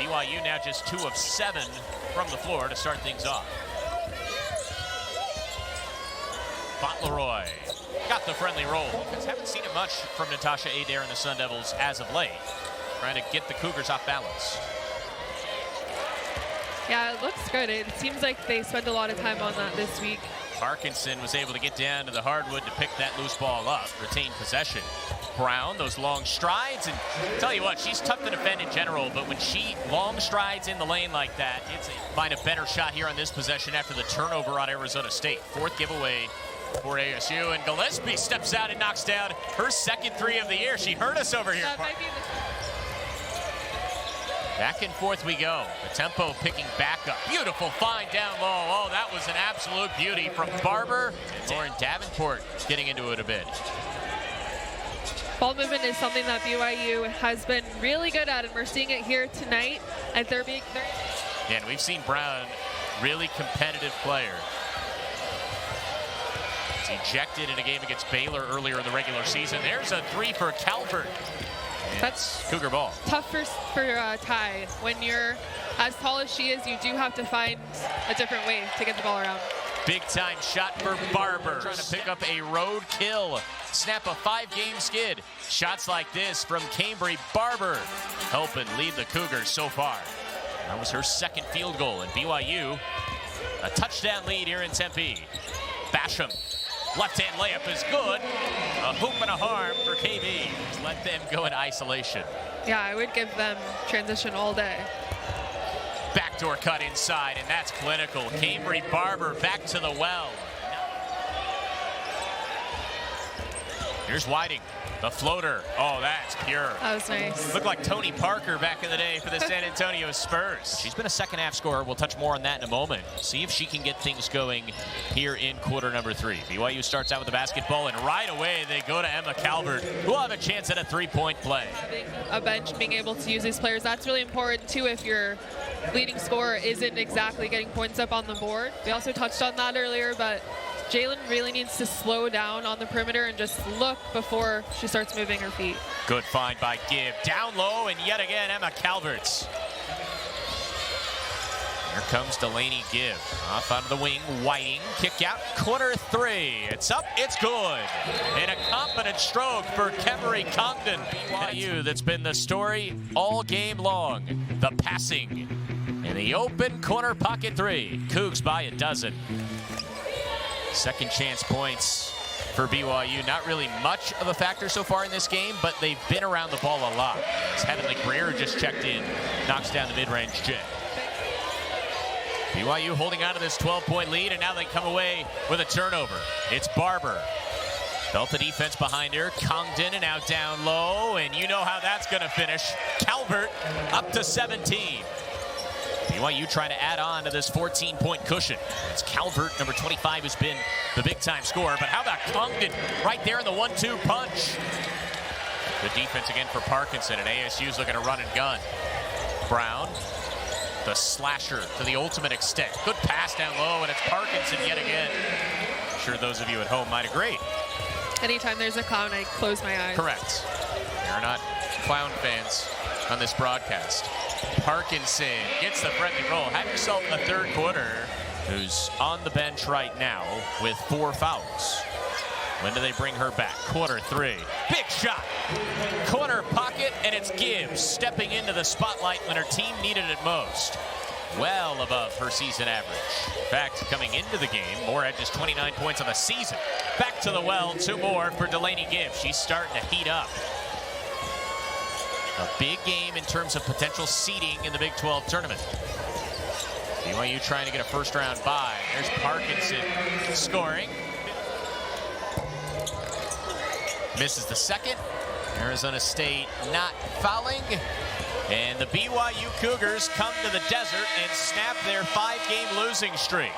BYU now just 2 of 7 from the floor to start things off. Fauntleroy got the friendly roll. Haven't seen it much from Natasha Adair and the Sun Devils as of late. Trying to get the Cougars off balance. Yeah, it looks good. It seems like they spend a lot of time on that this week. Parkinson was able to get down to the hardwood to pick that loose ball up, retain possession. Brown, those long strides, and tell you what, she's tough to defend in general, but when she long strides in the lane like that, it's find a better shot here on this possession after the turnover on Arizona State. 4th giveaway for ASU, and Gillespie steps out and knocks down her 2nd 3 of the year. She hurt us over here. That might be Back and forth we go. The tempo picking back up. Beautiful find down low. Oh, that was an absolute beauty from Barber. And Lauren Davenport getting into it a bit. Ball movement is something that BYU has been really good at, and we're seeing it here tonight. And they're and we've seen Brown, really competitive player. He's ejected in a game against Baylor earlier in the regular season. There's a 3 for Calvert. That's Cougar ball. Tough for Ty. When you're as tall as she is, you do have to find a different way to get the ball around. Big time shot for Barber. Trying to pick up a road kill. Snap a 5-game skid. Shots like this from Cambry Barber helping lead the Cougars so far. That was her 2nd field goal, and BYU a touchdown lead here in Tempe. Basham. Left-hand layup is good. A hoop and a harm for KB. Just let them go in isolation. Yeah, I would give them transition all day. Backdoor cut inside, and that's clinical. Cambry Barber back to the well. Here's Whiting. The floater. Oh, that's pure. That was nice. Looked like Tony Parker back in the day for the San Antonio Spurs. She's been a 2nd half scorer. We'll touch more on that in a moment. See if she can get things going here in quarter number 3. BYU starts out with the basketball, and right away they go to Emma Calvert, who will have a chance at a 3-point play. Having a bench, being able to use these players, that's really important too if your leading scorer isn't exactly getting points up on the board. We also touched on that earlier, but Jalen really needs to slow down on the perimeter and just look before she starts moving her feet. Good find by Gibb. Down low, and yet again, Emma Calvert's. Here comes Delaney Gibb. Off out of the wing, Whiting. Kick out, corner 3. It's up, it's good. And a confident stroke for Kemery Congdon. BYU, that's been the story all game long. The passing in the open corner pocket 3. Cougs by a dozen. 2nd chance points for BYU. Not really much of a factor so far in this game, but they've been around the ball a lot. As Heavenly Greer just checked in, knocks down the mid-range jet. BYU holding on to this 12-point lead, and now they come away with a turnover. It's Barber. Felt the defense behind her. Congdon and now down low, and you know how that's going to finish. Calvert up to 17. BYU trying to add on to this 14-point cushion. It's Calvert, number 25, who's been the big-time scorer. But how about Congdon right there in the 1-2 punch? Good defense again for Parkinson, and ASU's looking to run and gun. Brown, the slasher to the ultimate extent. Good pass down low, and it's Parkinson yet again. I'm sure those of you at home might agree. Anytime there's a clown, I close my eyes. Correct. You're not clown fans on this broadcast. Parkinson gets the friendly roll. Have yourself a 3rd quarter who's on the bench right now with 4 fouls. When do they bring her back? Quarter 3. Big shot. Corner pocket, and it's Gibbs stepping into the spotlight when her team needed it most. Well above her season average. In fact, coming into the game, Moore had just 29 points on the season. Back to the well, 2 more for Delaney Gibbs. She's starting to heat up. A big game in terms of potential seeding in the Big 12 tournament. BYU trying to get a 1st round bye. There's Parkinson scoring. Misses the 2nd. Arizona State not fouling. And the BYU Cougars come to the desert and snap their 5-game losing streak.